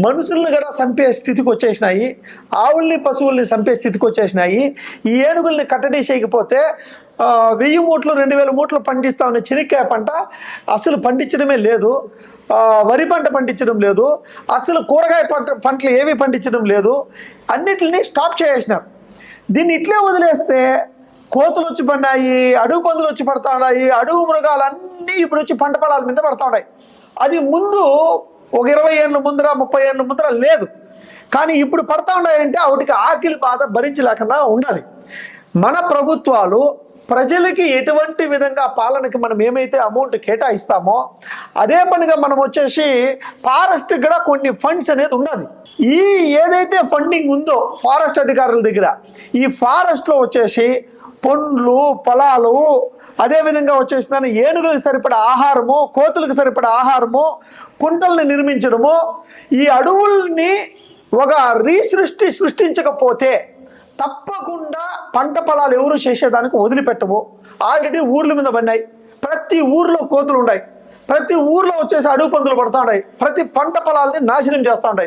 మనుషులను కూడా చంపే స్థితికి వచ్చేసినాయి, ఆవుల్ని పశువుల్ని చంపే స్థితికి వచ్చేసినాయి. ఈ ఏనుగుల్ని కట్టడి చేయకపోతే 1000 మూట్లు 2000 మూట్లు పండిస్తా ఉన్న చెనిక్కాయ పంట అసలు పండించడమే లేదు, వరి పంట పండించడం లేదు, అసలు కూరగాయ పంటలు ఏవి పండించడం లేదు, అన్నిటిని స్టాప్ చేసేసినారు. దీన్ని ఇట్లే వదిలేస్తే కోతులు వచ్చి పడినాయి, అడుగు పందులు వచ్చి పడతా ఉన్నాయి, అడుగు మృగాలన్నీ ఇప్పుడు వచ్చి పంట పొలాల మీద పడతా ఉన్నాయి. అది ముందు ఒక 20 ఏళ్ళ ముందర 30 ఏళ్ళ ముందర లేదు, కానీ ఇప్పుడు పడతా ఉన్నాయంటే వాటికి ఆకలి బాధ భరించలేకుండా ఉండాలి. మన ప్రభుత్వాలు ప్రజలకి ఎటువంటి విధంగా పాలనకి మనం ఏమైతే అమౌంట్ కేటాయిస్తామో అదే పనిగా మనం వచ్చేసి ఫారెస్ట్ కూడా కొన్ని ఫండ్స్ అనేది ఉన్నది. ఈ ఏదైతే ఫండింగ్ ఉందో ఫారెస్ట్ అధికారుల దగ్గర, ఈ ఫారెస్ట్లో వచ్చేసి పండ్లు పొలాలు, అదేవిధంగా వచ్చేసిన ఏనుగులకు సరిపడా ఆహారము, కోతులకు సరిపడా ఆహారము, కుంటల్ని నిర్మించడము, ఈ అడవుల్ని ఒక సృష్టించకపోతే తప్పకుండా పంట పొలాలు ఎవరు చేసేదానికి వదిలిపెట్టవు. ఆల్రెడీ ఊర్ల మీద పడినాయి, ప్రతి ఊర్లో కోతులు ఉన్నాయి, ప్రతి ఊర్లో వచ్చేసి అడుగు పందులు పడుతూ ఉన్నాయి, ప్రతి పంట పొలాలని నాశనం చేస్తూ ఉన్నాయి.